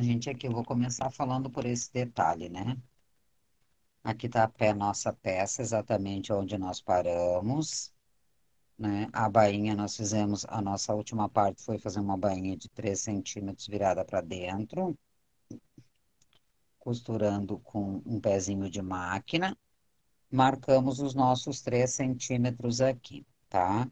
gente, aqui eu vou começar falando por esse detalhe, né? Aqui tá a nossa peça, exatamente onde nós paramos, né? A bainha, nós fizemos, a nossa última parte foi fazer uma bainha de 3 centímetros virada para dentro, costurando com um pezinho de máquina. Marcamos os nossos 3 centímetros aqui, tá?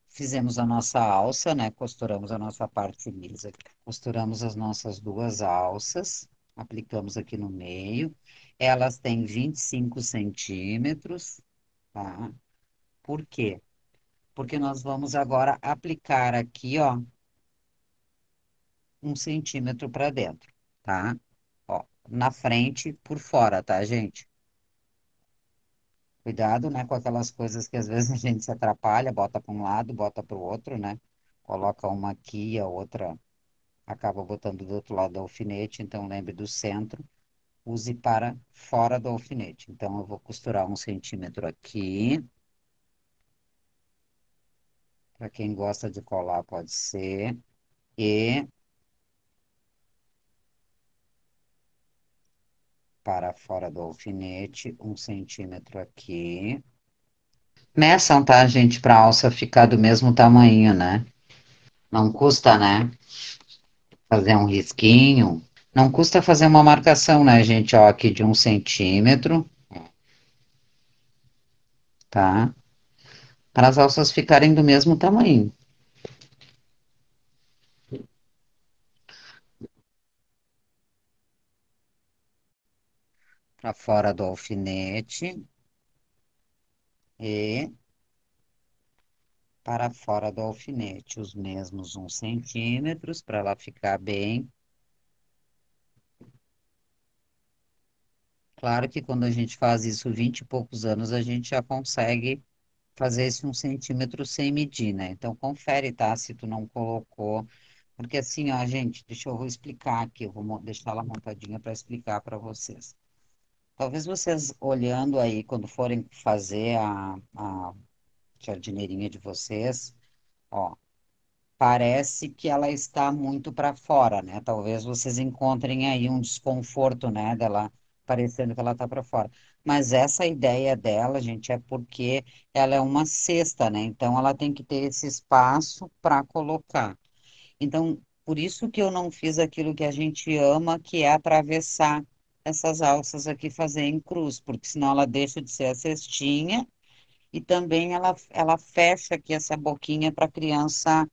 Fizemos a nossa alça, né? Costuramos a nossa parte lisa. Costuramos as nossas duas alças, aplicamos aqui no meio. Elas têm 25 centímetros, tá? Por quê? Porque nós vamos agora aplicar aqui, ó, 1 centímetro para dentro, tá? Ó, na frente, por fora, tá, gente? Cuidado, né, com aquelas coisas que às vezes a gente se atrapalha, bota para um lado, bota para o outro, né? Coloca uma aqui, a outra acaba botando do outro lado do alfinete, então lembre do centro, use para fora do alfinete. Então eu vou costurar 1 centímetro aqui, para quem gosta de colar pode ser, e para fora do alfinete, 1 centímetro aqui. Meçam, tá, gente, para a alça ficar do mesmo tamanho, né? Não custa, né? Fazer um risquinho. Não custa fazer uma marcação, né, gente? Ó, aqui de 1 centímetro, tá? Para as alças ficarem do mesmo tamanho. Para fora do alfinete e para fora do alfinete, os mesmos 1 centímetro, para ela ficar bem. Claro que quando a gente faz isso 20 e poucos anos, a gente já consegue fazer esse 1 centímetro sem medir, né? Então, confere, tá? Se tu não colocou. Porque assim, ó, gente, deixa eu vou explicar aqui, eu vou deixar ela montadinha para explicar para vocês. Talvez vocês olhando aí, quando forem fazer a jardineirinha de vocês, ó, parece que ela está muito para fora, né? Talvez vocês encontrem aí um desconforto, né, dela parecendo que ela está para fora. Mas essa ideia dela, gente, é porque ela é uma cesta, né? Então ela tem que ter esse espaço para colocar. Então, por isso que eu não fiz aquilo que a gente ama, que é atravessar essas alças aqui, fazer em cruz, porque senão ela deixa de ser a cestinha e também ela fecha aqui essa boquinha para a criança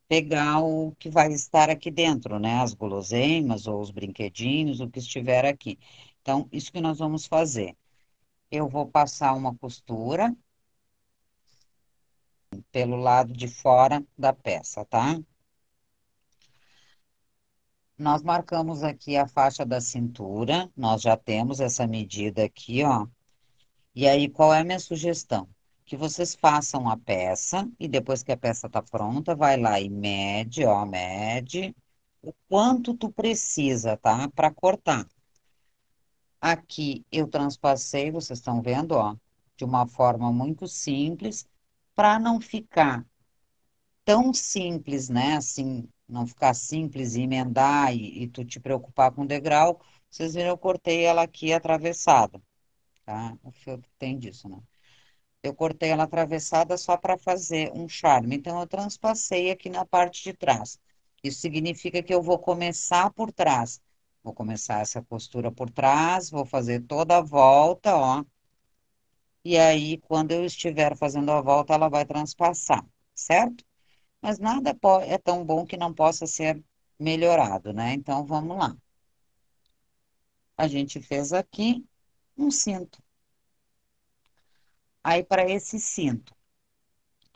pegar o que vai estar aqui dentro, né? As guloseimas ou os brinquedinhos, o que estiver aqui. Então, isso que nós vamos fazer. Eu vou passar uma costura pelo lado de fora da peça, tá? Nós marcamos aqui a faixa da cintura, nós já temos essa medida aqui, ó. E aí, qual é a minha sugestão? Que vocês façam a peça e depois que a peça tá pronta, vai lá e mede, ó, mede o quanto tu precisa, tá? Para cortar. Aqui eu transpassei, vocês estão vendo, ó, de uma forma muito simples, para não ficar tão simples, né? Assim, não ficar simples e emendar e tu te preocupar com o degrau. Vocês viram, eu cortei ela aqui atravessada, tá? O fio tem disso, né? Eu cortei ela atravessada só para fazer um charme. Então, eu transpassei aqui na parte de trás. Isso significa que eu vou começar por trás. Vou começar essa costura por trás, vou fazer toda a volta, ó. E aí, quando eu estiver fazendo a volta, ela vai transpassar, certo? Mas nada é tão bom que não possa ser melhorado, né? Então, vamos lá. A gente fez aqui um cinto. Aí, para esse cinto,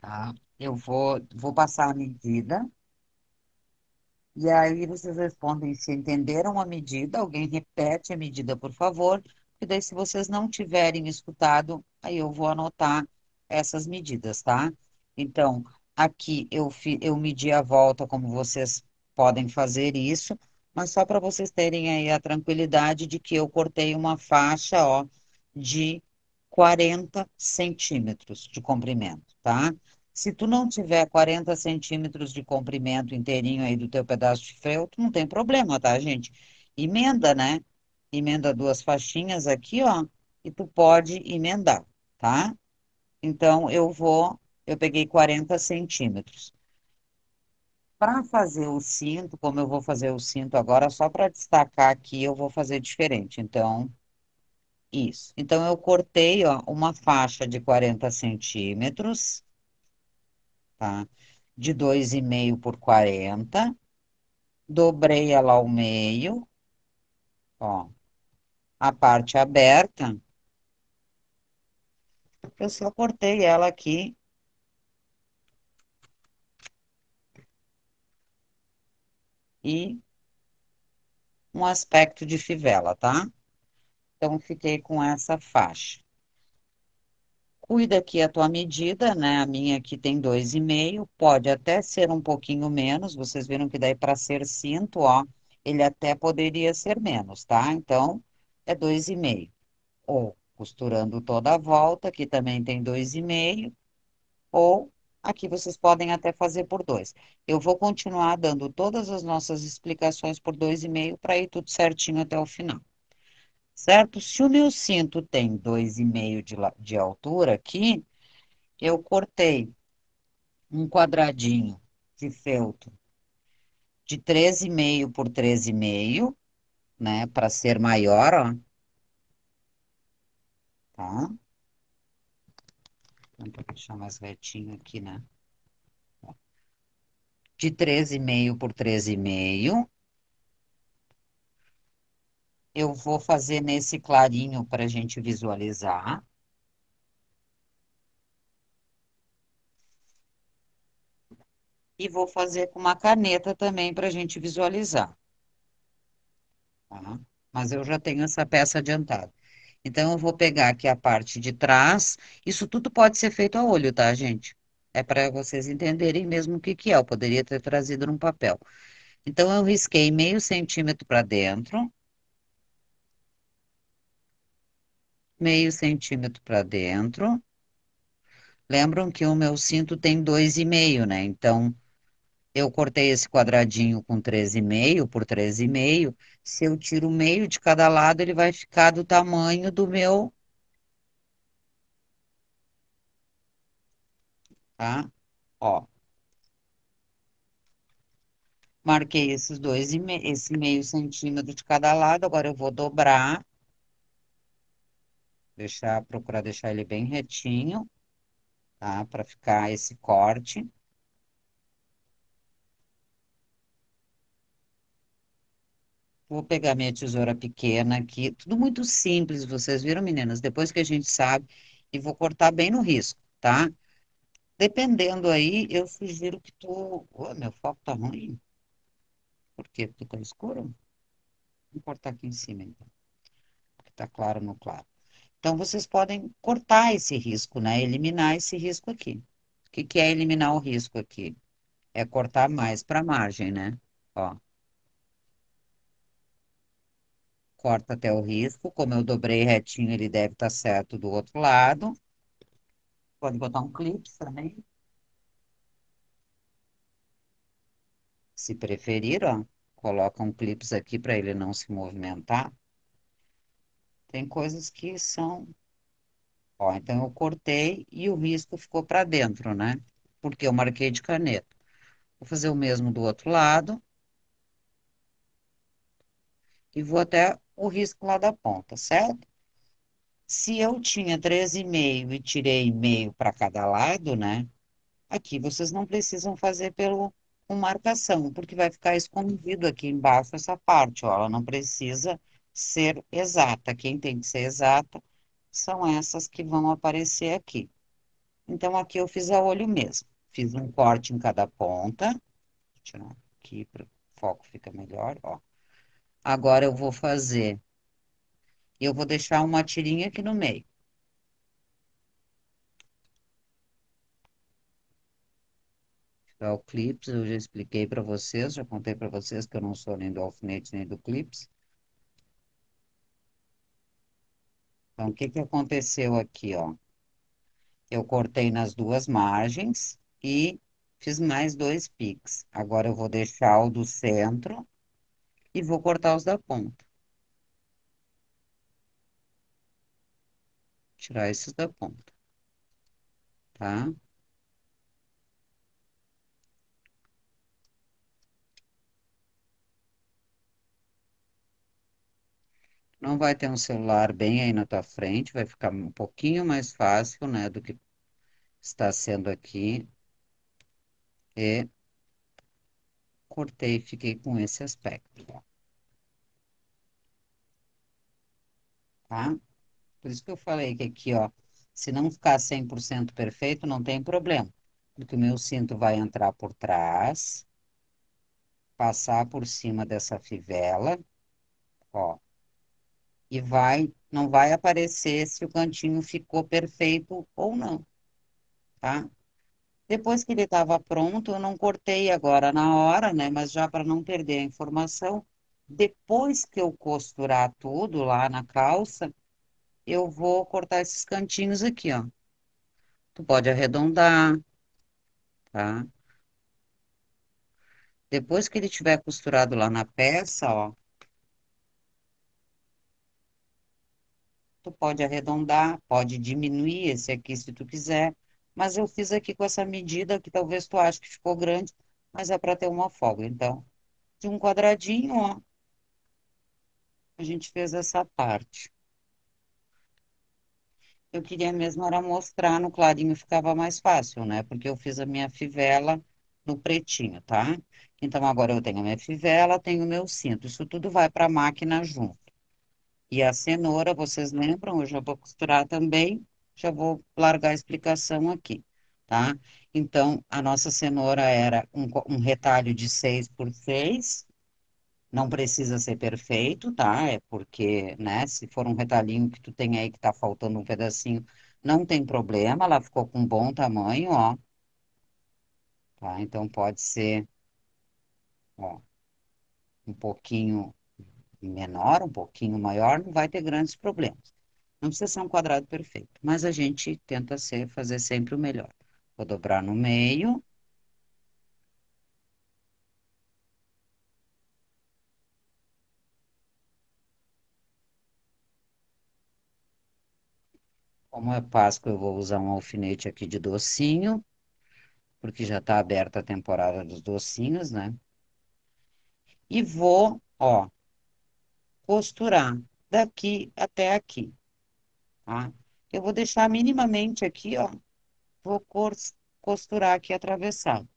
tá? Eu vou passar a medida. E aí vocês respondem se entenderam a medida. Alguém repete a medida, por favor. E daí, se vocês não tiverem escutado, aí eu vou anotar essas medidas, tá? Então, aqui eu medi a volta, como vocês podem fazer isso, mas só para vocês terem aí a tranquilidade de que eu cortei uma faixa, ó, de 40 centímetros de comprimento, tá? Se tu não tiver 40 centímetros de comprimento inteirinho aí do teu pedaço de feltro, não tem problema, tá, gente? Emenda, né? Emenda duas faixinhas aqui, ó, e tu pode emendar, tá? Então, eu peguei 40 centímetros. Para fazer o cinto, como eu vou fazer o cinto agora, só para destacar aqui, eu vou fazer diferente. Então, isso. Então, eu cortei, ó, uma faixa de 40 centímetros, tá? De 2,5 por 40. Dobrei ela ao meio, ó. A parte aberta, eu só cortei ela aqui e um aspecto de fivela, tá? Então, fiquei com essa faixa. Cuida aqui a tua medida, né? A minha aqui tem 2,5, pode até ser um pouquinho menos. Vocês viram que daí para ser cinto, ó, ele até poderia ser menos, tá? Então, é 2,5. Ou costurando toda a volta, aqui também tem 2,5. Ou aqui vocês podem até fazer por 2. Eu vou continuar dando todas as nossas explicações por 2,5 para ir tudo certinho até o final. Certo? Se o meu cinto tem 2,5 de altura aqui, eu cortei um quadradinho de feltro de 13,5 por 13,5, né? Para ser maior, ó. Tá? Vou deixar mais retinho aqui, né? De 13,5 por 13,5. Eu vou fazer nesse clarinho para a gente visualizar. E vou fazer com uma caneta também para a gente visualizar. Tá? Mas eu já tenho essa peça adiantada. Então, eu vou pegar aqui a parte de trás. Isso tudo pode ser feito a olho, tá, gente? É para vocês entenderem mesmo o que que é. Eu poderia ter trazido num papel. Então, eu risquei meio centímetro para dentro, meio centímetro para dentro. Lembram que o meu cinto tem 2,5, né? Então, eu cortei esse quadradinho com 13,5 por 13,5. Se eu tiro o meio de cada lado, ele vai ficar do tamanho do meu, tá? Ó, marquei esses dois esse meio centímetro de cada lado. Agora eu vou dobrar, procurar deixar ele bem retinho, tá? Para ficar esse corte. Vou pegar minha tesoura pequena aqui, tudo muito simples, vocês viram, meninas? Depois que a gente sabe, e vou cortar bem no risco, tá? Dependendo aí, eu sugiro que tu. Ô, meu foco tá ruim. Por quê? Porque tá escuro? Vou cortar aqui em cima, então. Porque tá claro no claro. Então, vocês podem cortar esse risco, né? Eliminar esse risco aqui. O que que é eliminar o risco aqui? É cortar mais para a margem, né? Ó, corta até o risco. Como eu dobrei retinho, ele deve estar certo do outro lado. Pode botar um clipe também, se preferir, ó. Coloca um clips aqui para ele não se movimentar. Tem coisas que são. Ó, então eu cortei e o risco ficou para dentro, né? Porque eu marquei de caneta. Vou fazer o mesmo do outro lado e vou até o risco lá da ponta, certo? Se eu tinha 13,5 e tirei meio para cada lado, né? Aqui vocês não precisam fazer com marcação, porque vai ficar escondido aqui embaixo essa parte, ó. Ela não precisa ser exata. Quem tem que ser exata são essas que vão aparecer aqui. Então, aqui eu fiz a olho mesmo. Fiz um corte em cada ponta. Vou tirar aqui para o foco fica melhor, ó. Agora eu vou deixar uma tirinha aqui no meio. Tá, o clips, eu já expliquei para vocês, já contei para vocês que eu não sou nem do alfinete nem do clips. Então, o que que aconteceu aqui, ó? Eu cortei nas duas margens, e fiz mais dois pix. Agora eu vou deixar o do centro e vou cortar os da ponta. Tirar esses da ponta, tá? Não vai ter um celular bem aí na tua frente, vai ficar um pouquinho mais fácil, né, do que está sendo aqui. E cortei e fiquei com esse aspecto, tá? Por isso que eu falei que aqui, ó, se não ficar 100% perfeito, não tem problema. Porque o meu cinto vai entrar por trás, passar por cima dessa fivela, ó, e não vai aparecer se o cantinho ficou perfeito ou não, tá? Depois que ele estava pronto, eu não cortei agora na hora, né? Mas já para não perder a informação, depois que eu costurar tudo lá na calça, eu vou cortar esses cantinhos aqui, ó. Tu pode arredondar, tá? Depois que ele tiver costurado lá na peça, ó, tu pode arredondar, pode diminuir esse aqui se tu quiser, mas eu fiz aqui com essa medida que talvez tu ache que ficou grande, mas é para ter uma folga. Então, de um quadradinho, ó, a gente fez essa parte. Eu queria mesmo era mostrar no clarinho, ficava mais fácil, né? Porque eu fiz a minha fivela no pretinho, tá? Então agora eu tenho a minha fivela, tenho o meu cinto. Isso tudo vai para a máquina junto. E a cenoura, vocês lembram? Eu já vou costurar também, já vou largar a explicação aqui, tá? Então, a nossa cenoura era um retalho de 6 por 6. Não precisa ser perfeito, tá? É porque, né, se for um retalhinho que tu tem aí que tá faltando um pedacinho, não tem problema, ela ficou com um bom tamanho, ó, tá? Então pode ser, ó, um pouquinho menor, um pouquinho maior, não vai ter grandes problemas. Não precisa ser um quadrado perfeito, mas a gente tenta fazer sempre o melhor. Vou dobrar no meio, como é Páscoa, eu vou usar um alfinete aqui de docinho, porque já está aberta a temporada dos docinhos, né? E vou, ó, costurar daqui até aqui, tá? Eu vou deixar minimamente aqui, ó, vou costurar aqui atravessado.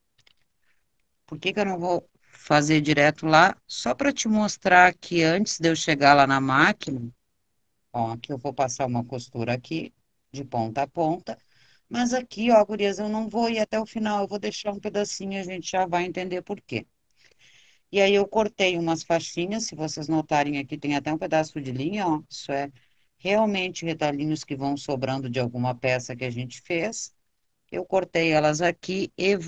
Por que que eu não vou fazer direto lá? Só para te mostrar que antes de eu chegar lá na máquina, ó, que eu vou passar uma costura aqui, de ponta a ponta, mas aqui, ó, gurias, eu não vou ir até o final, eu vou deixar um pedacinho, a gente já vai entender por quê. E aí eu cortei umas faixinhas, se vocês notarem aqui, tem até um pedaço de linha, ó. Isso é realmente retalhinhos que vão sobrando de alguma peça que a gente fez. Eu cortei elas aqui e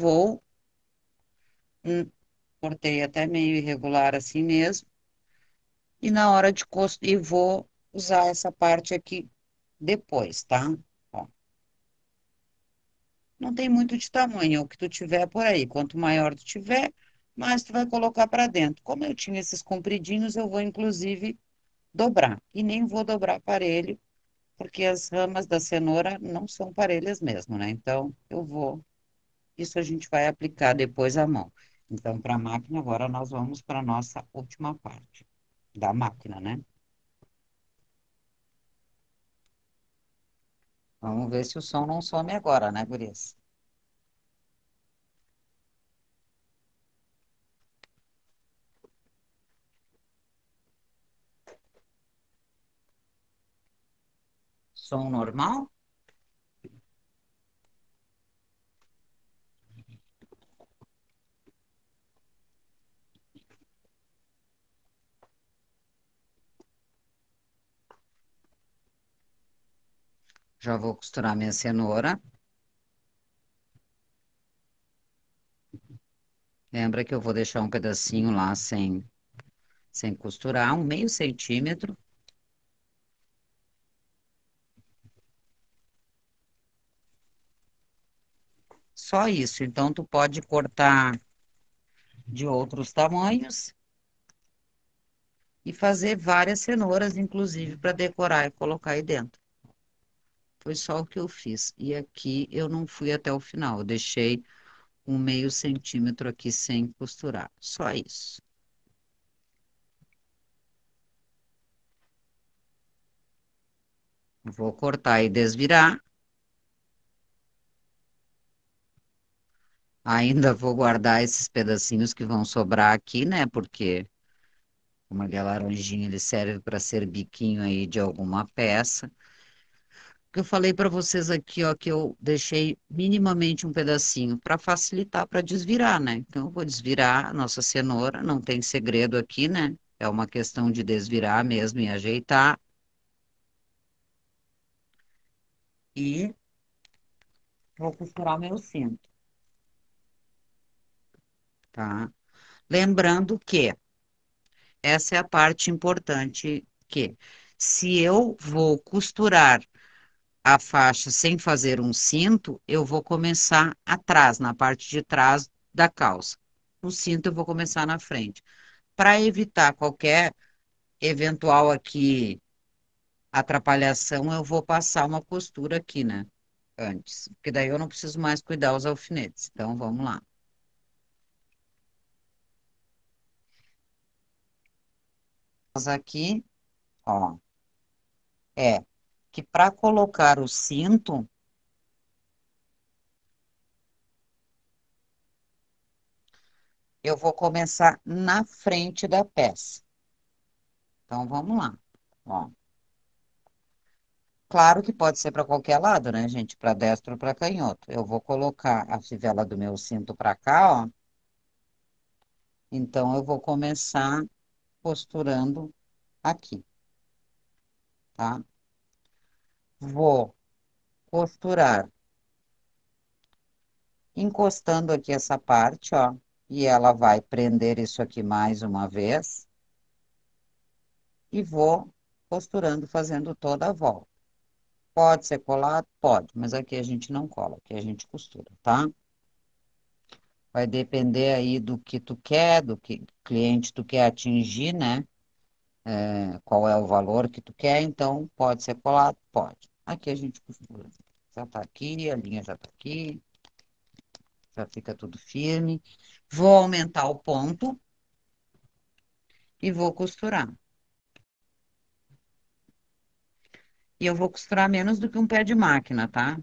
cortei até meio irregular assim mesmo. E na hora de costurar, e vou usar essa parte aqui depois, tá? Ó, não tem muito de tamanho, é o que tu tiver por aí. Quanto maior tu tiver, mais tu vai colocar para dentro. Como eu tinha esses compridinhos, eu vou inclusive dobrar. E nem vou dobrar parelho, porque as ramas da cenoura não são parelhas mesmo, né? Então, isso a gente vai aplicar depois à mão. Então, para a máquina, agora nós vamos para a nossa última parte da máquina, né? Vamos ver se o som não some agora, né, gurias? Som normal? Já vou costurar minha cenoura. Lembra que eu vou deixar um pedacinho lá sem costurar, um meio centímetro. Só isso. Então, tu pode cortar de outros tamanhos e fazer várias cenouras, inclusive, para decorar e colocar aí dentro. Foi só o que eu fiz. E aqui eu não fui até o final. Eu deixei um meio centímetro aqui sem costurar. Só isso. Vou cortar e desvirar. Ainda vou guardar esses pedacinhos que vão sobrar aqui, né? Porque como ele é laranjinha, ele serve para ser biquinho aí de alguma peça. Que eu falei para vocês aqui, ó, que eu deixei minimamente um pedacinho para facilitar para desvirar, né? Então eu vou desvirar a nossa cenoura, não tem segredo aqui, né? É uma questão de desvirar mesmo e ajeitar. E vou costurar o meu cinto, tá? Lembrando que essa é a parte importante que se eu vou costurar a faixa sem fazer um cinto, eu vou começar atrás, na parte de trás da calça. O cinto eu vou começar na frente. Para evitar qualquer eventual aqui atrapalhação, eu vou passar uma costura aqui, né? Antes. Porque daí eu não preciso mais cuidar os alfinetes. Então vamos lá. Mas aqui, ó, é que para colocar o cinto, eu vou começar na frente da peça. Então vamos lá. Ó. Claro que pode ser para qualquer lado, né, gente? Para destro ou para canhoto. Eu vou colocar a fivela do meu cinto para cá, ó. Então eu vou começar costurando aqui, tá? Vou costurar encostando aqui essa parte, ó. E ela vai prender isso aqui mais uma vez. E vou costurando, fazendo toda a volta. Pode ser colado? Pode, mas aqui a gente não cola, aqui a gente costura, tá? Vai depender aí do que tu quer, do que cliente tu quer atingir, né? Qual é o valor que tu quer, então pode ser colado? Pode. Aqui a gente costura. Já tá aqui, a linha já tá aqui, já fica tudo firme. Vou aumentar o ponto e vou costurar. E eu vou costurar menos do que um pé de máquina, tá?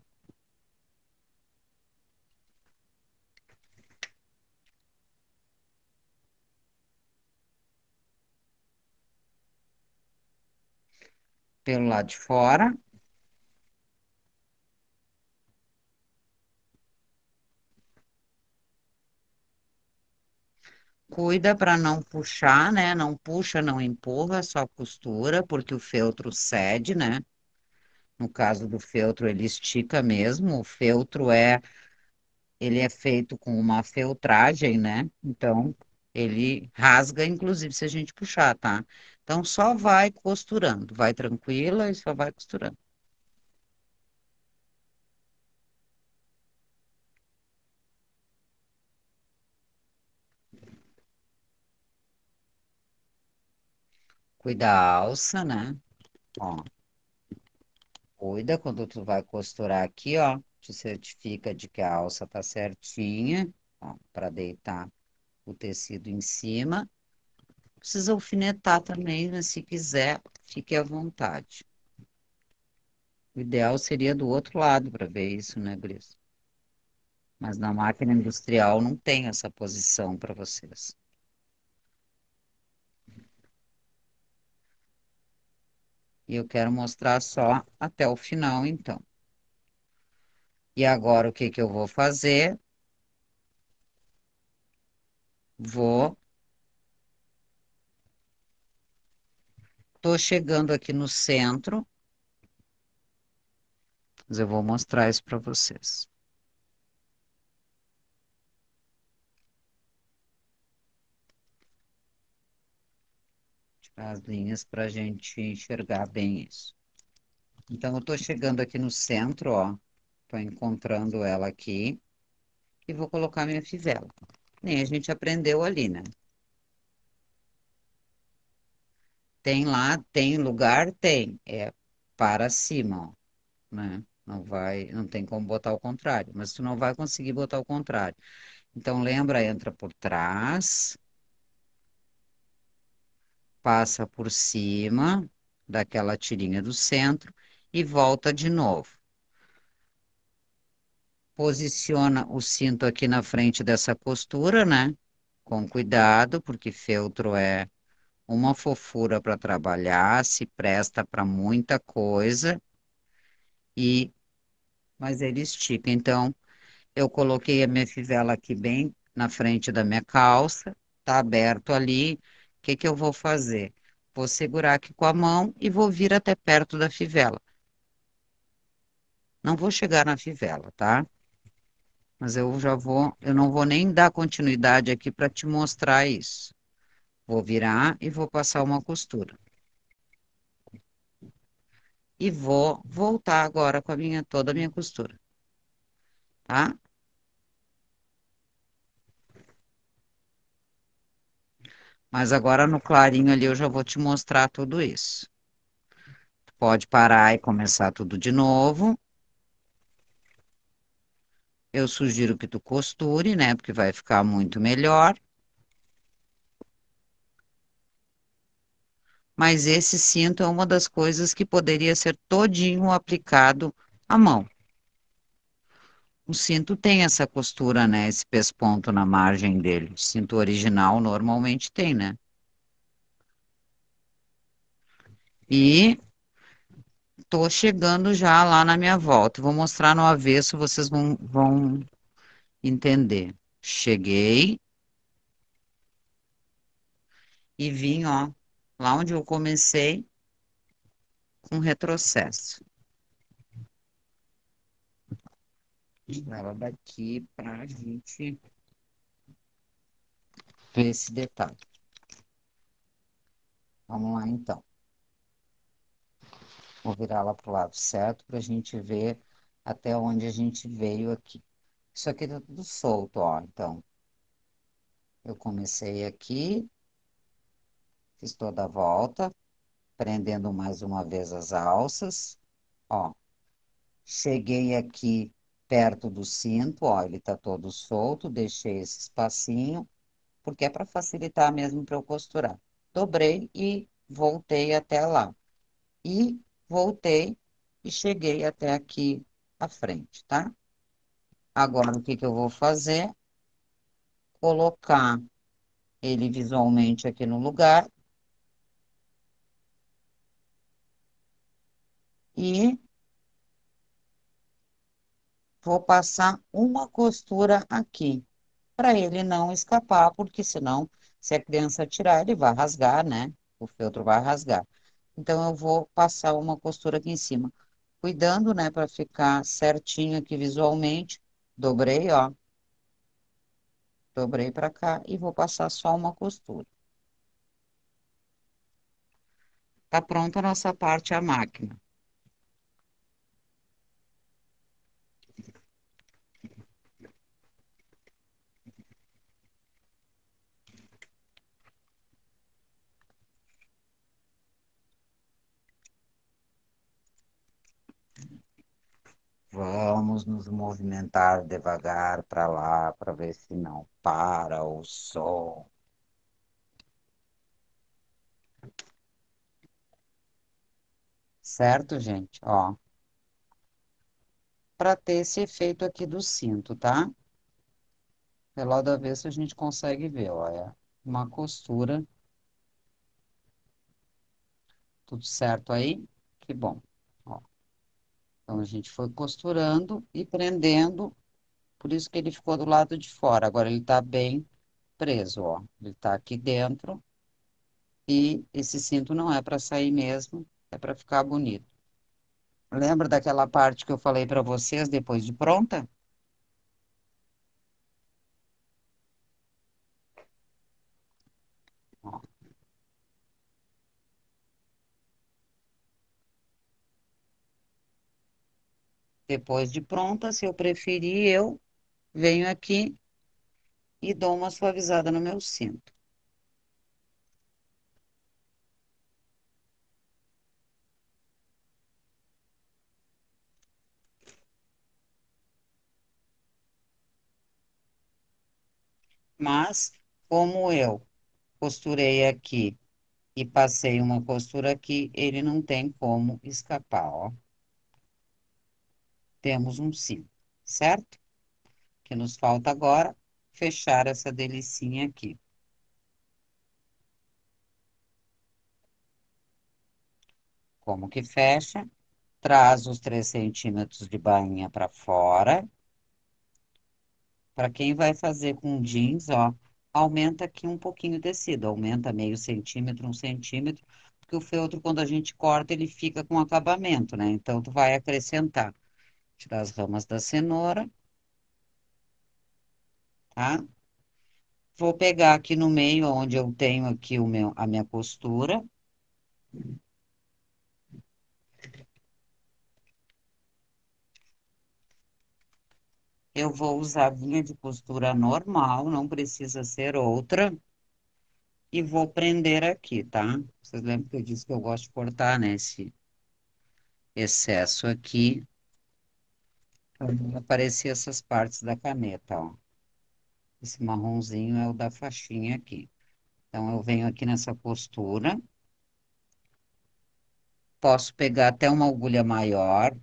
Pelo lado de fora. Cuida para não puxar, né? Não puxa, não empurra, só costura, porque o feltro cede, né? No caso do feltro, ele estica mesmo. O feltro ele é feito com uma feltragem, né? Então, ele rasga, inclusive, se a gente puxar, tá? Então, só vai costurando, vai tranquila e só vai costurando. Cuida a alça, né? Ó, cuida quando tu vai costurar aqui, ó. Te certifica de que a alça tá certinha, ó, para deitar o tecido em cima. Precisa alfinetar também, né? Se quiser, fique à vontade. O ideal seria do outro lado para ver isso, né, Gris? Mas na máquina industrial não tem essa posição para vocês. E eu quero mostrar só até o final, então. E agora o que que eu vou fazer? Vou. Tô chegando aqui no centro, mas eu vou mostrar isso para vocês. Tirar as linhas para a gente enxergar bem isso. Então, eu tô chegando aqui no centro, ó. Tô encontrando ela aqui. e vou colocar minha fivela. Nem a gente aprendeu ali, né? Tem lá, tem lugar, tem. É para cima, ó, né? Não vai, não tem como botar o contrário, mas tu não vai conseguir botar o contrário. Então lembra, entra por trás, passa por cima daquela tirinha do centro e volta de novo. Posiciona o cinto aqui na frente dessa costura, né? Com cuidado, porque feltro é uma fofura para trabalhar, se presta para muita coisa e mas ele estica. Então, eu coloquei a minha fivela aqui bem na frente da minha calça, tá aberto ali. O que que eu vou fazer? Vou segurar aqui com a mão e vou vir até perto da fivela. Não vou chegar na fivela, tá? Mas eu não vou nem dar continuidade aqui para te mostrar isso. Vou virar e vou passar uma costura. E vou voltar agora com toda a minha costura, tá? Mas agora no clarinho ali eu já vou te mostrar tudo isso. Pode parar e começar tudo de novo. Eu sugiro que tu costure, né? Porque vai ficar muito melhor. Mas esse cinto é uma das coisas que poderia ser todinho aplicado à mão. O cinto tem essa costura, né? Esse pesponto na margem dele. O cinto original normalmente tem, né? E tô chegando já lá na minha volta. Vou mostrar no avesso, vocês vão entender. Cheguei e vim, ó, lá onde eu comecei, com retrocesso. Ela daqui pra gente ver esse detalhe. Vamos lá, então. Vou virar ela pro lado certo pra gente ver até onde a gente veio aqui. Isso aqui tá tudo solto, ó. Então, eu comecei aqui, fiz toda a volta, prendendo mais uma vez as alças, ó. Cheguei aqui perto do cinto, ó, ele tá todo solto, deixei esse espacinho, porque é para facilitar mesmo para eu costurar. Dobrei e voltei até lá. E voltei e cheguei até aqui à frente, tá? Agora, o que que eu vou fazer? Colocar ele visualmente aqui no lugar e vou passar uma costura aqui, para ele não escapar, porque senão, se a criança tirar, ele vai rasgar, né? O feltro vai rasgar. Então, eu vou passar uma costura aqui em cima, cuidando, né, para ficar certinho aqui visualmente. Dobrei, ó, dobrei para cá e vou passar só uma costura. Tá pronta a nossa parte, a máquina. Vamos nos movimentar devagar para lá, para ver se não para o som. Certo, gente? Ó, para ter esse efeito aqui do cinto, tá? Pelo lado avesso a gente consegue ver, ó, é uma costura, tudo certo aí? Que bom. Ó, então a gente foi costurando e prendendo, por isso que ele ficou do lado de fora. Agora ele tá bem preso, ó. Ele tá aqui dentro e esse cinto não é para sair mesmo, é para ficar bonito. Lembra daquela parte que eu falei para vocês depois de pronta? Ó, depois de pronta, se eu preferir, eu venho aqui e dou uma suavizada no meu cinto. Mas, como eu costurei aqui e passei uma costura aqui, ele não tem como escapar, ó. Temos um cinto, certo? O que nos falta agora, fechar essa delicinha aqui. Como que fecha? Traz os 3 centímetros de bainha para fora. Para quem vai fazer com jeans, ó, aumenta aqui um pouquinho o tecido, aumenta meio centímetro, 1 centímetro, porque o feltro, quando a gente corta, ele fica com acabamento, né? Então, tu vai acrescentar. Tirar as ramas da cenoura, tá? Vou pegar aqui no meio, onde eu tenho aqui a minha costura. Eu vou usar linha de costura normal, não precisa ser outra. E vou prender aqui, tá? Vocês lembram que eu disse que eu gosto de cortar, né? Esse excesso aqui, para não aparecer essas partes da caneta, ó. Esse marronzinho é o da faixinha aqui. Então, eu venho aqui nessa costura. Posso pegar até uma agulha maior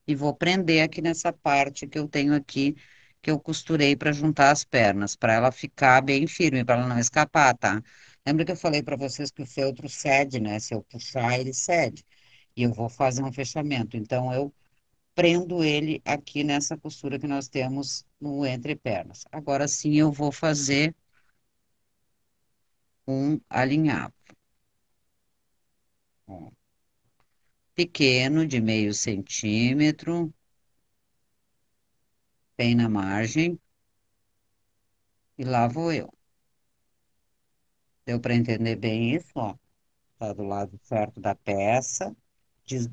e vou prender aqui nessa parte que eu tenho aqui, que eu costurei para juntar as pernas, para ela ficar bem firme, para ela não escapar, tá? Lembra que eu falei para vocês que o feltro cede, né? Se eu puxar, ele cede. E eu vou fazer um fechamento. Então, eu prendo ele aqui nessa costura que nós temos no entrepernas. Agora sim, eu vou fazer um alinhavo. Ó, pequeno, de meio centímetro, bem na margem, e lá vou eu. Deu para entender bem isso, ó. Tá do lado certo da peça. Des-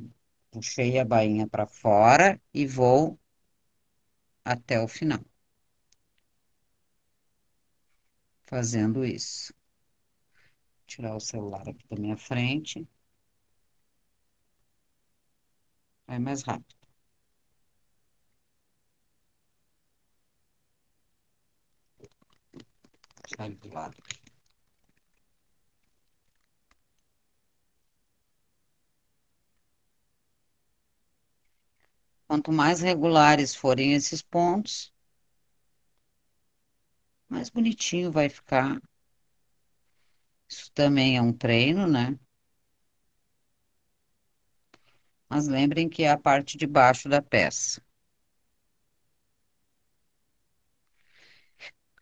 Puxei a bainha para fora e vou até o final, fazendo isso. Tirar o celular aqui da minha frente, vai mais rápido. Sai do lado. Quanto mais regulares forem esses pontos, mais bonitinho vai ficar. Isso também é um treino, né? Mas lembrem que é a parte de baixo da peça.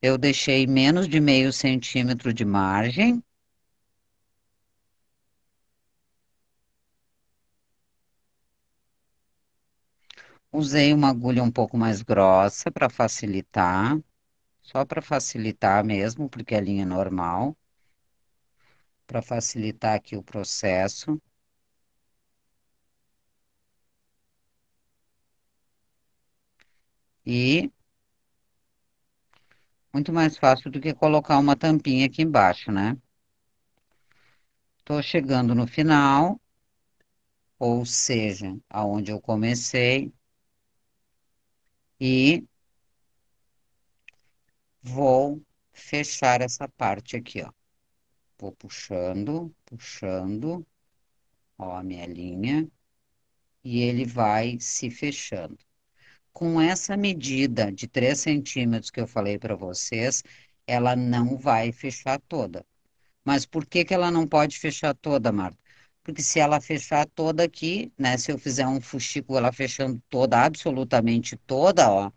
Eu deixei menos de meio centímetro de margem. Usei uma agulha um pouco mais grossa para facilitar, só para facilitar mesmo, porque a linha é normal, para facilitar aqui o processo. E muito mais fácil do que colocar uma tampinha aqui embaixo, né? Tô chegando no final, ou seja, aonde eu comecei, e vou fechar essa parte aqui, ó. Vou puxando, puxando, ó, a minha linha, e ele vai se fechando. Com essa medida de 3 centímetros que eu falei para vocês, ela não vai fechar toda. Mas por que que ela não pode fechar toda, Marta? Porque se ela fechar toda aqui, né? Se eu fizer um fuxico, ela fechando toda, absolutamente toda, ó,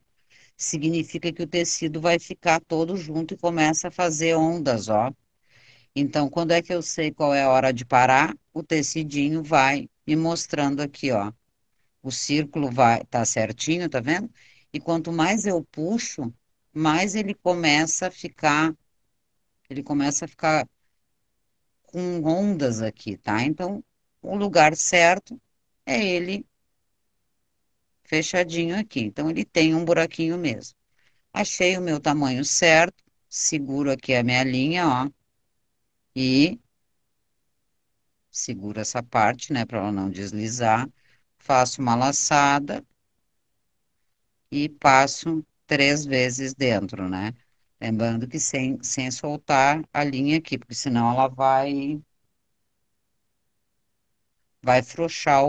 significa que o tecido vai ficar todo junto e começa a fazer ondas, ó. Então, quando é que eu sei qual é a hora de parar? O tecidinho vai me mostrando aqui, ó. O círculo vai tá certinho, tá vendo? E quanto mais eu puxo, mais ele começa a ficar com ondas aqui, tá? Então, o lugar certo é ele fechadinho aqui. Então, ele tem um buraquinho mesmo. Achei o meu tamanho certo, seguro aqui a minha linha, ó, e seguro essa parte, né, para ela não deslizar. Faço uma laçada e passo 3 vezes dentro, né? Lembrando que sem soltar a linha aqui, porque senão ela vai frouxar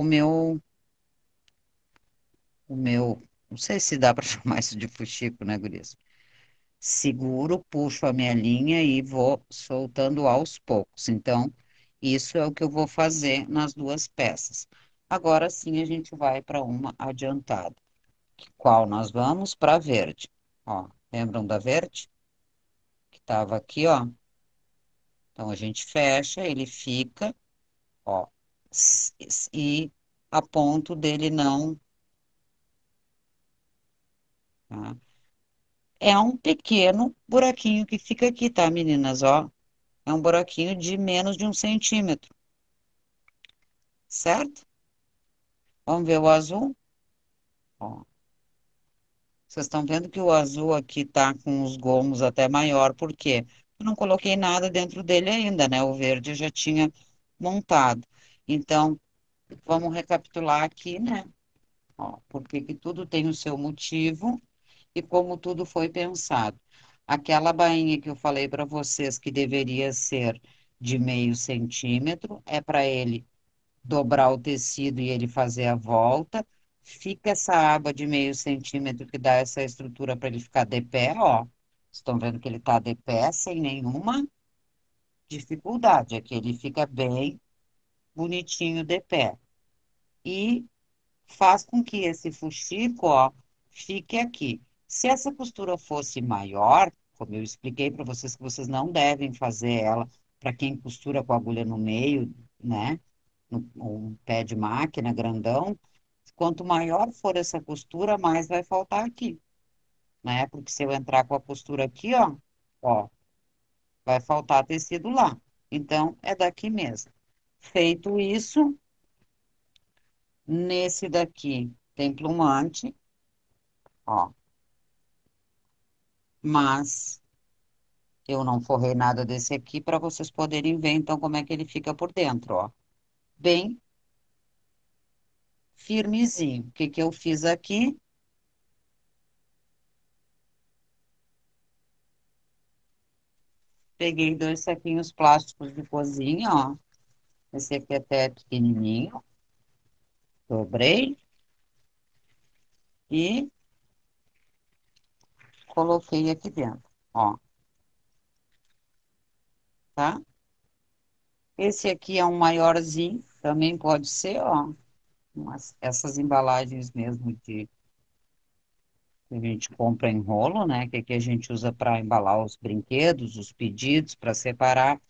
não sei se dá para chamar isso de fuxico, né, gurias? Seguro, puxo a minha linha e vou soltando aos poucos. Então, isso é o que eu vou fazer nas duas peças. Agora sim a gente vai para uma adiantada. Qual nós vamos? Para verde. Ó, lembram da verde? Que estava aqui, ó. Então a gente fecha, ele fica, ó, e a ponto dele não, tá? É um pequeno buraquinho que fica aqui, tá, meninas? Ó, é um buraquinho de menos de 1 centímetro, certo? Vamos ver o azul? Ó, vocês estão vendo que o azul aqui tá com os gomos até maior, por quê? Eu não coloquei nada dentro dele ainda, né? O verde eu já tinha montado. Então, vamos recapitular aqui, né? Ó, porque que tudo tem o seu motivo e como tudo foi pensado. Aquela bainha que eu falei para vocês que deveria ser de meio centímetro, é para ele dobrar o tecido e ele fazer a volta. Fica essa aba de meio centímetro que dá essa estrutura para ele ficar de pé, ó. Estão vendo que ele está de pé sem nenhuma dificuldade. Aqui ele fica bem bonitinho de pé. E faz com que esse fuxico, ó, fique aqui. Se essa costura fosse maior, como eu expliquei para vocês que vocês não devem fazer ela para quem costura com a agulha no meio, né? Um pé de máquina grandão, quanto maior for essa costura, mais vai faltar aqui, né? Porque se eu entrar com a costura aqui, ó, vai faltar tecido lá. Então, é daqui mesmo. Feito isso, nesse daqui tem plumante, ó, mas eu não forrei nada desse aqui para vocês poderem ver então como é que ele fica por dentro, ó. Bem firmezinho. O que que eu fiz aqui? Peguei 2 saquinhos plásticos de cozinha, ó. Esse aqui até é pequenininho. Dobrei e coloquei aqui dentro, ó, tá? Esse aqui é um maiorzinho, também pode ser, ó, essas embalagens mesmo que a gente compra em rolo, né? Que aqui a gente usa para embalar os brinquedos, os pedidos, para separar.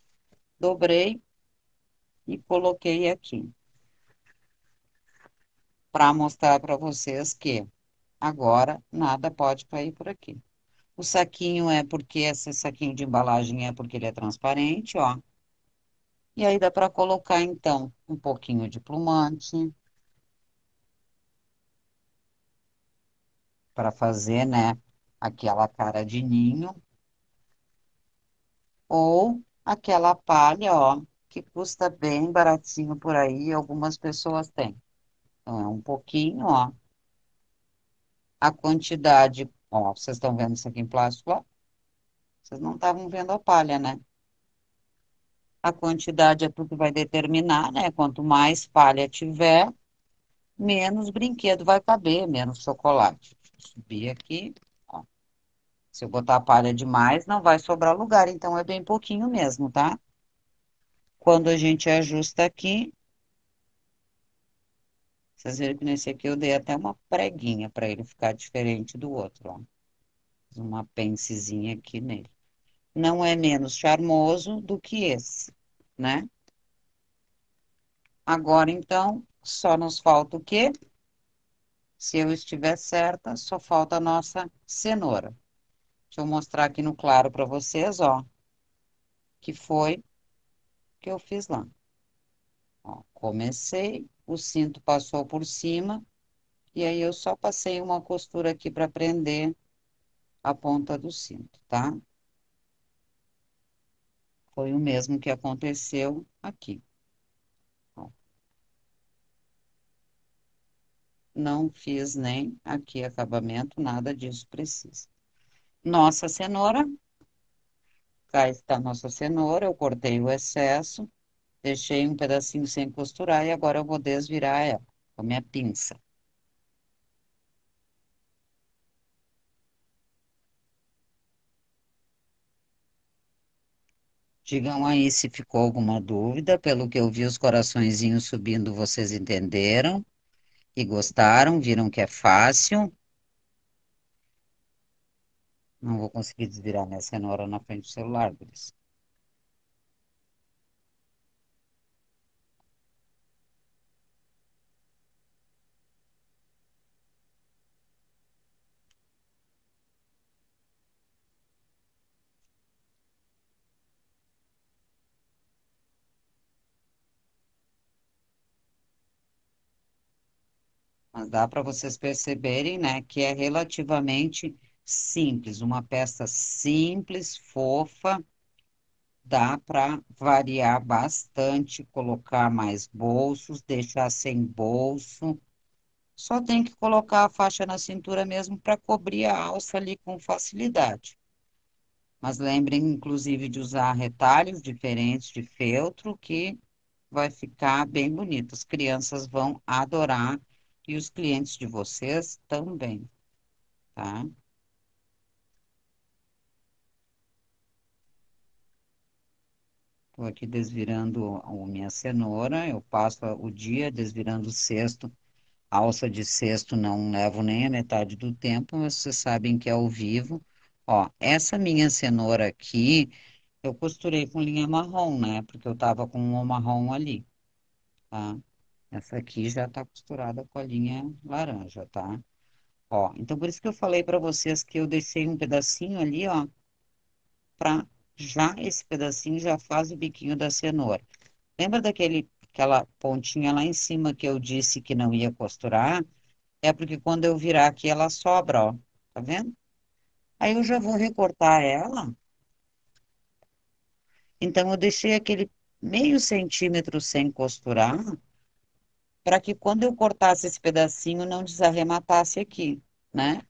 Dobrei e coloquei aqui, para mostrar para vocês que agora nada pode cair por aqui. O saquinho é porque esse saquinho de embalagem é porque ele é transparente, ó. E aí dá para colocar então um pouquinho de plumante para fazer, né, aquela cara de ninho ou aquela palha, ó, que custa bem baratinho por aí, algumas pessoas têm. Então é um pouquinho, ó. A quantidade, ó, vocês estão vendo isso aqui em plástico, ó? Vocês não estavam vendo a palha, né? A quantidade é tudo que vai determinar, né? Quanto mais palha tiver, menos brinquedo vai caber, menos chocolate. Deixa eu subir aqui, ó. Se eu botar palha demais, não vai sobrar lugar, então é bem pouquinho mesmo, tá? Quando a gente ajusta aqui, vocês viram que nesse aqui eu dei até uma preguinha para ele ficar diferente do outro, ó. Uma pencezinha aqui nele. Não é menos charmoso do que esse, né? Agora, então, só nos falta o quê? Se eu estiver certa, só falta a nossa cenoura. Deixa eu mostrar aqui no claro para vocês, ó, que foi que eu fiz lá. Ó, comecei, o cinto passou por cima, E aí eu só passei uma costura aqui para prender a ponta do cinto, tá? Foi o mesmo que aconteceu aqui. Ó, não fiz nem aqui acabamento, nada disso precisa. Nossa cenoura, cá está nossa cenoura, eu cortei o excesso, deixei um pedacinho sem costurar e agora eu vou desvirar ela com a minha pinça. Digam aí se ficou alguma dúvida. Pelo que eu vi, os coraçõezinhos subindo, vocês entenderam e gostaram, viram que é fácil. Não vou conseguir desvirar minha cenoura na frente do celular, por isso. Mas dá para vocês perceberem, né, que é relativamente simples, uma peça simples, fofa, dá para variar bastante, colocar mais bolsos, deixar sem bolso. Só tem que colocar a faixa na cintura mesmo para cobrir a alça ali com facilidade. Mas lembrem, inclusive, de usar retalhos diferentes de feltro, que vai ficar bem bonito. As crianças vão adorar e os clientes de vocês também, tá? Estou aqui desvirando a minha cenoura, eu passo o dia desvirando o cesto. Alça de cesto não levo nem a metade do tempo, mas vocês sabem que é ao vivo. Ó, essa minha cenoura aqui, eu costurei com linha marrom, né? Porque eu tava com uma marrom ali, tá? Essa aqui já tá costurada com a linha laranja, tá? Ó, então por isso que eu falei para vocês que eu deixei um pedacinho ali, ó, para já esse pedacinho já faz o biquinho da cenoura. Lembra aquela pontinha lá em cima que eu disse que não ia costurar? É porque quando eu virar aqui ela sobra, ó. Tá vendo? Aí eu já vou recortar ela. Então eu deixei aquele meio centímetro sem costurar, para que quando eu cortasse esse pedacinho não desarrematasse aqui, né?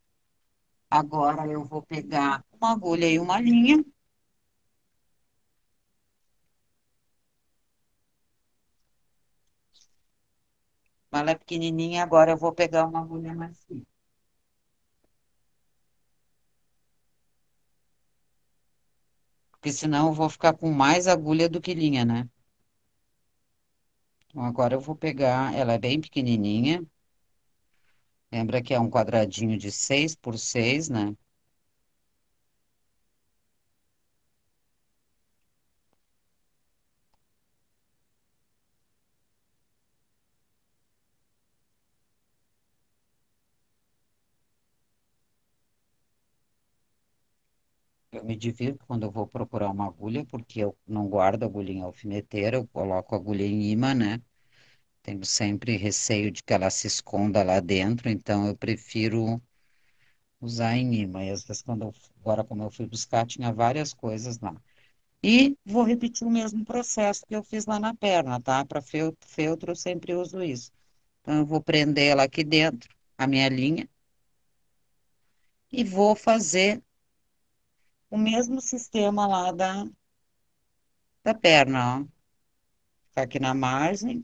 Agora eu vou pegar uma agulha e uma linha. Ela é pequenininha, agora eu vou pegar uma agulha mais fina. Porque senão eu vou ficar com mais agulha do que linha, né? Então agora eu vou pegar, ela é bem pequenininha. Lembra que é um quadradinho de 6 por 6, né? Eu me divirto quando eu vou procurar uma agulha, porque eu não guardo agulha em alfineteira, eu coloco a agulha em imã, né? Tenho sempre receio de que ela se esconda lá dentro, então eu prefiro usar em imã. E às vezes, agora, como eu fui buscar, tinha várias coisas lá. E vou repetir o mesmo processo que eu fiz lá na perna, tá? Para feltro, eu sempre uso isso. Então, eu vou prender ela aqui dentro, a minha linha, e vou fazer o mesmo sistema lá da perna, ó. Ficar aqui na margem,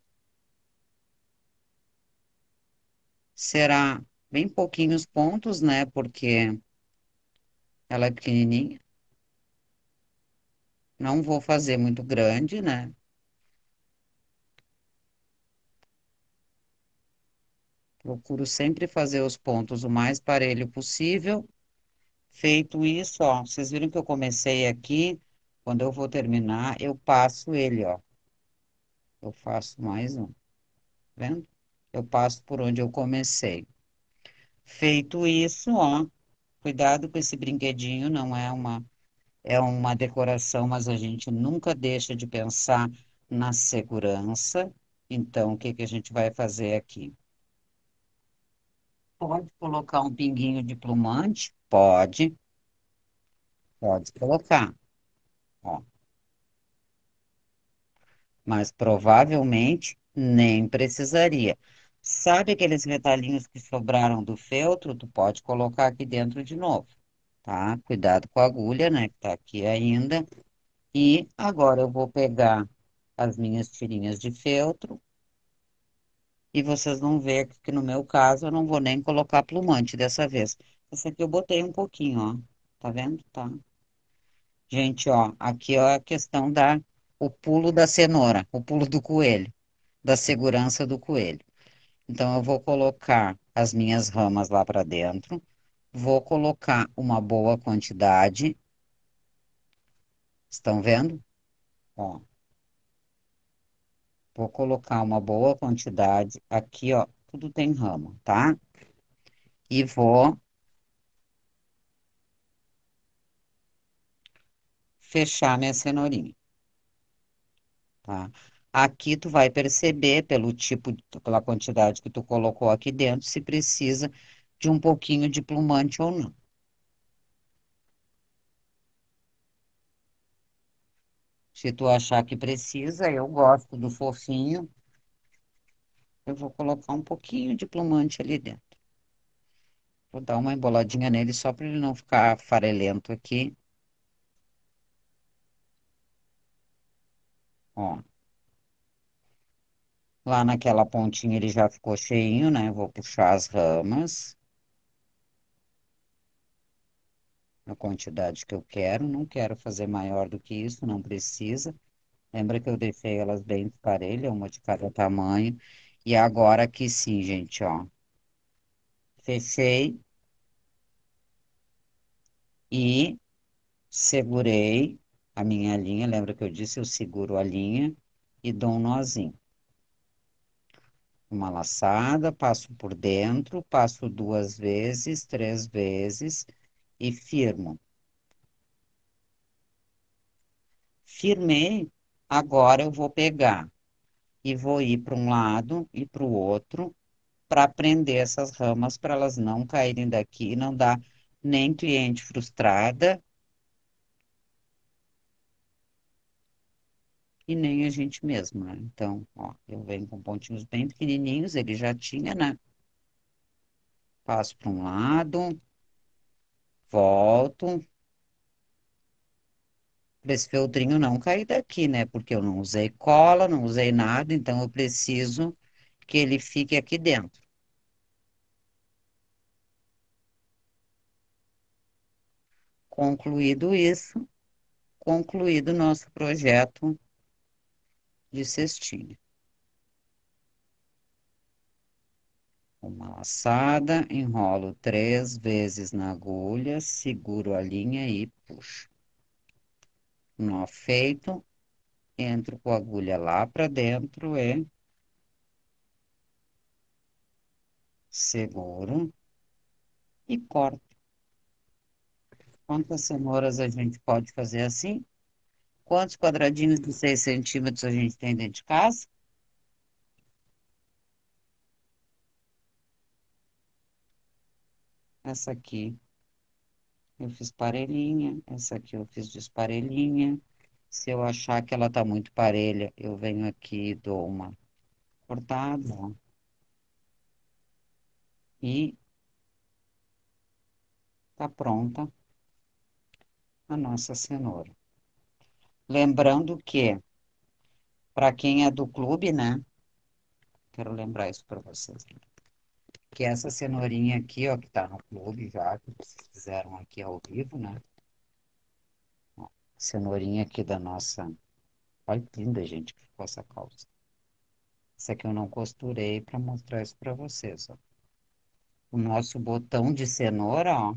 será bem pouquinhos pontos, né? Porque ela é pequenininha. Não vou fazer muito grande, né? Procuro sempre fazer os pontos o mais parelho possível. Feito isso, ó, vocês viram que eu comecei aqui, quando eu vou terminar, eu passo ele, ó. Eu faço mais um, tá vendo? Eu passo por onde eu comecei. Feito isso, ó, cuidado com esse brinquedinho, não é uma decoração, mas a gente nunca deixa de pensar na segurança. Então, o que que a gente vai fazer aqui? Pode colocar um pinguinho de plumante? Pode, pode colocar. Ó, mas provavelmente nem precisaria. Sabe aqueles retalhinhos que sobraram do feltro? Tu pode colocar aqui dentro de novo, tá? Cuidado com a agulha, né, que tá aqui ainda. E agora eu vou pegar as minhas tirinhas de feltro e vocês vão ver que no meu caso eu não vou nem colocar plumante dessa vez. Essa aqui eu botei um pouquinho, ó. Tá vendo? Tá. Gente, ó, aqui ó, a questão da o pulo da cenoura, o pulo do coelho, da segurança do coelho. Então eu vou colocar as minhas ramas lá para dentro, vou colocar uma boa quantidade. Estão vendo? Ó, vou colocar uma boa quantidade aqui, ó, tudo tem rama, tá? E vou fechar minha cenourinha, tá? Aqui tu vai perceber pelo tipo, pela quantidade que tu colocou aqui dentro, se precisa de um pouquinho de plumante ou não. Se tu achar que precisa, eu gosto do fofinho, eu vou colocar um pouquinho de plumante ali dentro. Vou dar uma emboladinha nele só para ele não ficar farelento aqui. Ó, lá naquela pontinha ele já ficou cheinho, né? Vou puxar as ramas, a quantidade que eu quero. Não quero fazer maior do que isso, não precisa. Lembra que eu deixei elas bem parelhas, uma de cada tamanho. E agora aqui sim, gente, ó. Fechei e segurei a minha linha. Lembra que eu disse? Eu seguro a linha e dou um nozinho. Uma laçada, passo por dentro, passo duas vezes, três vezes e firmo. Firmei, agora eu vou pegar e vou ir para um lado e para o outro para prender essas ramas para elas não caírem daqui e não dar nem cliente frustrada e nem a gente mesmo, né? Então, ó, eu venho com pontinhos bem pequenininhos, ele já tinha, né? Passo para um lado, volto, para esse feltrinho não cair daqui, né? Porque eu não usei cola, não usei nada, então eu preciso que ele fique aqui dentro. Concluído isso, concluído o nosso projeto de cestinha. Uma laçada, enrolo três vezes na agulha, seguro a linha e puxo. Nó feito, entro com a agulha lá para dentro e seguro e corto. Quantas cenouras a gente pode fazer assim? Quantos quadradinhos de 6 centímetros a gente tem dentro de casa? Essa aqui eu fiz parelhinha, essa aqui eu fiz desparelhinha. Se eu achar que ela tá muito parelha, eu venho aqui e dou uma cortada, ó, e tá pronta a nossa cenoura. Lembrando que, para quem é do clube, né? Quero lembrar isso para vocês, né, que essa cenourinha aqui, ó, que tá no clube já, que vocês fizeram aqui ao vivo, né? Ó, cenourinha aqui da nossa. Olha que linda, gente, que ficou essa calça. Essa aqui eu não costurei para mostrar isso para vocês, ó. O nosso botão de cenoura, ó,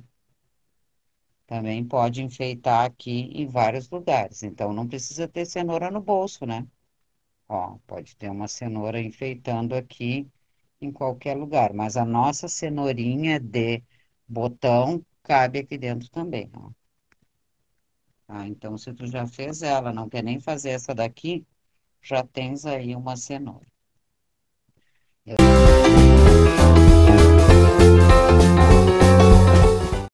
também pode enfeitar aqui em vários lugares. Então não precisa ter cenoura no bolso, né? Ó, pode ter uma cenoura enfeitando aqui em qualquer lugar, mas a nossa cenourinha de botão cabe aqui dentro também, ó. Ah, então se tu já fez ela, não quer nem fazer essa daqui, já tens aí uma cenoura.